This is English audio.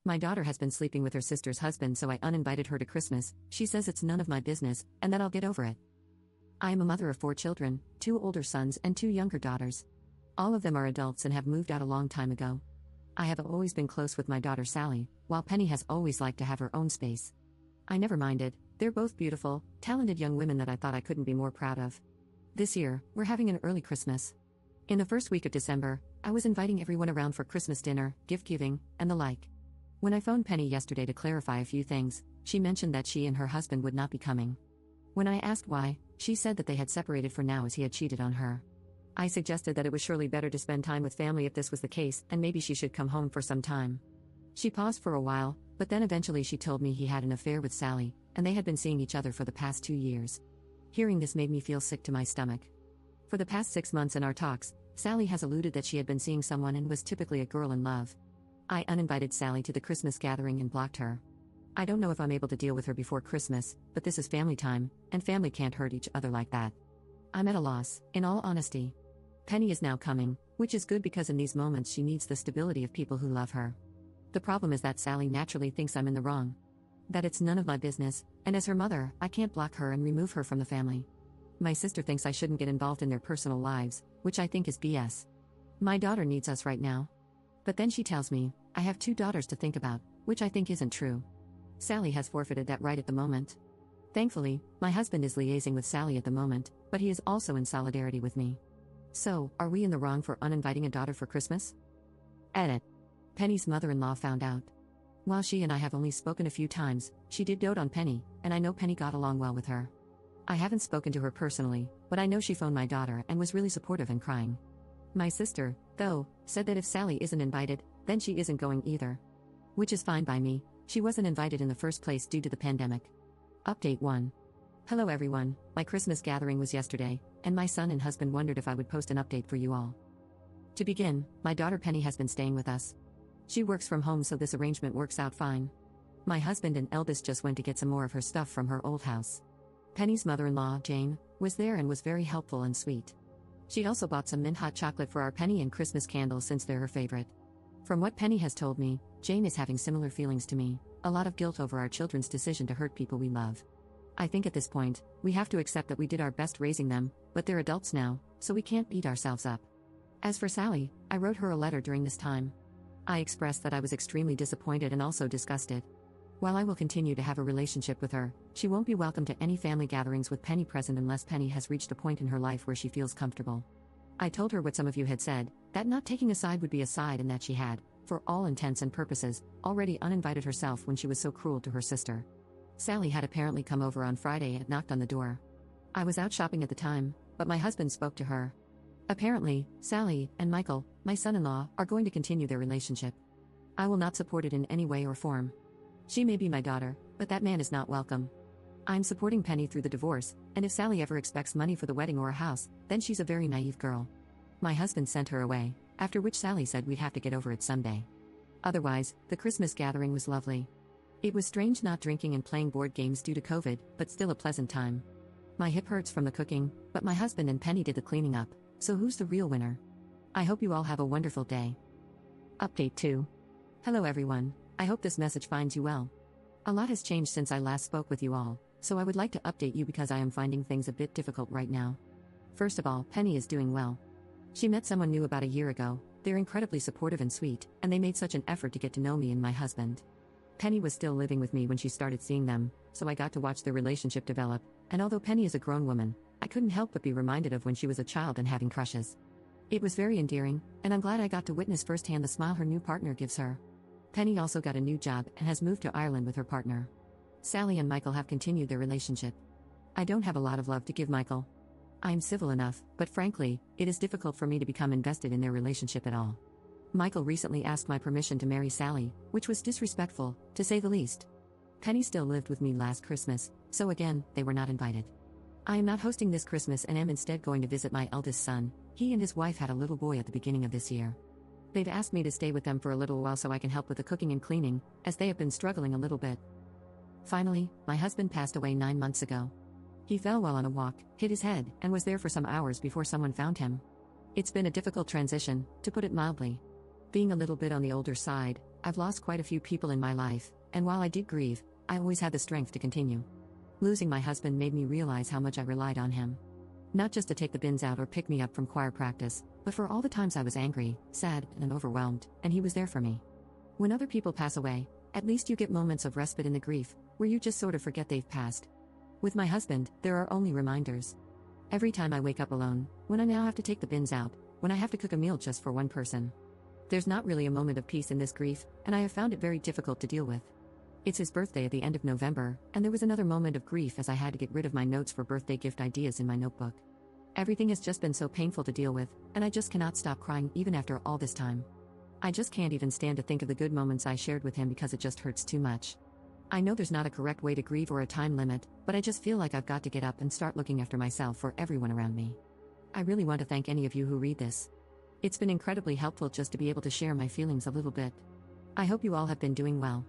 My daughter has been sleeping with her sister's husband, so I uninvited her to Christmas. She says it's none of my business, and that I'll get over it. I am a mother of 4 children, 2 older sons and 2 younger daughters. All of them are adults and have moved out a long time ago. I have always been close with my daughter Sally, while Penny has always liked to have her own space. I never minded. They're both beautiful, talented young women that I thought I couldn't be more proud of. This year, we're having an early Christmas. In the first week of December, I was inviting everyone around for Christmas dinner, gift giving, and the like. When I phoned Penny yesterday to clarify a few things, she mentioned that she and her husband would not be coming. When I asked why, she said that they had separated for now as he had cheated on her. I suggested that it was surely better to spend time with family if this was the case, and maybe she should come home for some time. She paused for a while, but then eventually she told me he had an affair with Sally, and they had been seeing each other for the past 2 years. Hearing this made me feel sick to my stomach. For the past 6 months in our talks, Sally has alluded that she had been seeing someone and was typically a girl in love. I uninvited Sally to the Christmas gathering and blocked her. I don't know if I'm able to deal with her before Christmas, but this is family time, and family can't hurt each other like that. I'm at a loss, in all honesty. Penny is now coming, which is good because in these moments she needs the stability of people who love her. The problem is that Sally naturally thinks I'm in the wrong. That it's none of my business, and as her mother, I can't block her and remove her from the family. My sister thinks I shouldn't get involved in their personal lives, which I think is BS. My daughter needs us right now. But then she tells me, I have 2 daughters to think about, which I think isn't true. Sally has forfeited that right at the moment. Thankfully, my husband is liaising with Sally at the moment, but he is also in solidarity with me. So, are we in the wrong for uninviting a daughter for Christmas? Edit. Penny's mother-in-law found out. While she and I have only spoken a few times, she did dote on Penny, and I know Penny got along well with her. I haven't spoken to her personally, but I know she phoned my daughter and was really supportive and crying. My sister, though, said that if Sally isn't invited, then she isn't going either. Which is fine by me. She wasn't invited in the first place due to the pandemic. Update 1. Hello everyone, my Christmas gathering was yesterday, and my son and husband wondered if I would post an update for you all. To begin, my daughter Penny has been staying with us. She works from home, so this arrangement works out fine. My husband and eldest just went to get some more of her stuff from her old house. Penny's mother-in-law, Jane, was there and was very helpful and sweet. She also bought some mint hot chocolate for our Penny and Christmas candles since they're her favorite. From what Penny has told me, Jane is having similar feelings to me, a lot of guilt over our children's decision to hurt people we love. I think at this point, we have to accept that we did our best raising them, but they're adults now, so we can't beat ourselves up. As for Sally, I wrote her a letter during this time. I expressed that I was extremely disappointed and also disgusted. While I will continue to have a relationship with her, she won't be welcome to any family gatherings with Penny present unless Penny has reached a point in her life where she feels comfortable. I told her what some of you had said, that not taking a side would be a side, and that she had, for all intents and purposes, already uninvited herself when she was so cruel to her sister. Sally had apparently come over on Friday and knocked on the door. I was out shopping at the time, but my husband spoke to her. Apparently, Sally and Michael, my son-in-law, are going to continue their relationship. I will not support it in any way or form. She may be my daughter, but that man is not welcome. I'm supporting Penny through the divorce, and if Sally ever expects money for the wedding or a house, then she's a very naive girl. My husband sent her away, after which Sally said we'd have to get over it someday. Otherwise, the Christmas gathering was lovely. It was strange not drinking and playing board games due to COVID, but still a pleasant time. My hip hurts from the cooking, but my husband and Penny did the cleaning up, so who's the real winner? I hope you all have a wonderful day. Update 2. Hello everyone, I hope this message finds you well. A lot has changed since I last spoke with you all, so I would like to update you because I am finding things a bit difficult right now. First of all, Penny is doing well. She met someone new about a year ago, they're incredibly supportive and sweet, and they made such an effort to get to know me and my husband. Penny was still living with me when she started seeing them, so I got to watch their relationship develop, and although Penny is a grown woman, I couldn't help but be reminded of when she was a child and having crushes. It was very endearing, and I'm glad I got to witness firsthand the smile her new partner gives her. Penny also got a new job and has moved to Ireland with her partner. Sally and Michael have continued their relationship. I don't have a lot of love to give Michael. I'm civil enough, but frankly, it is difficult for me to become invested in their relationship at all. Michael recently asked my permission to marry Sally, which was disrespectful, to say the least. Penny still lived with me last Christmas, so again, they were not invited. I am not hosting this Christmas and am instead going to visit my eldest son. He and his wife had a little boy at the beginning of this year. They've asked me to stay with them for a little while so I can help with the cooking and cleaning, as they have been struggling a little bit. Finally, my husband passed away 9 months ago. He fell while on a walk, hit his head, and was there for some hours before someone found him. It's been a difficult transition, to put it mildly. Being a little bit on the older side, I've lost quite a few people in my life, and while I did grieve, I always had the strength to continue. Losing my husband made me realize how much I relied on him. Not just to take the bins out or pick me up from choir practice, but for all the times I was angry, sad, and overwhelmed, and he was there for me. When other people pass away, at least you get moments of respite in the grief, where you just sort of forget they've passed. With my husband, there are only reminders. Every time I wake up alone, when I now have to take the bins out, when I have to cook a meal just for one person. There's not really a moment of peace in this grief, and I have found it very difficult to deal with. It's his birthday at the end of November, and there was another moment of grief as I had to get rid of my notes for birthday gift ideas in my notebook. Everything has just been so painful to deal with, and I just cannot stop crying even after all this time. I just can't even stand to think of the good moments I shared with him because it just hurts too much. I know there's not a correct way to grieve or a time limit, but I just feel like I've got to get up and start looking after myself for everyone around me. I really want to thank any of you who read this. It's been incredibly helpful just to be able to share my feelings a little bit. I hope you all have been doing well.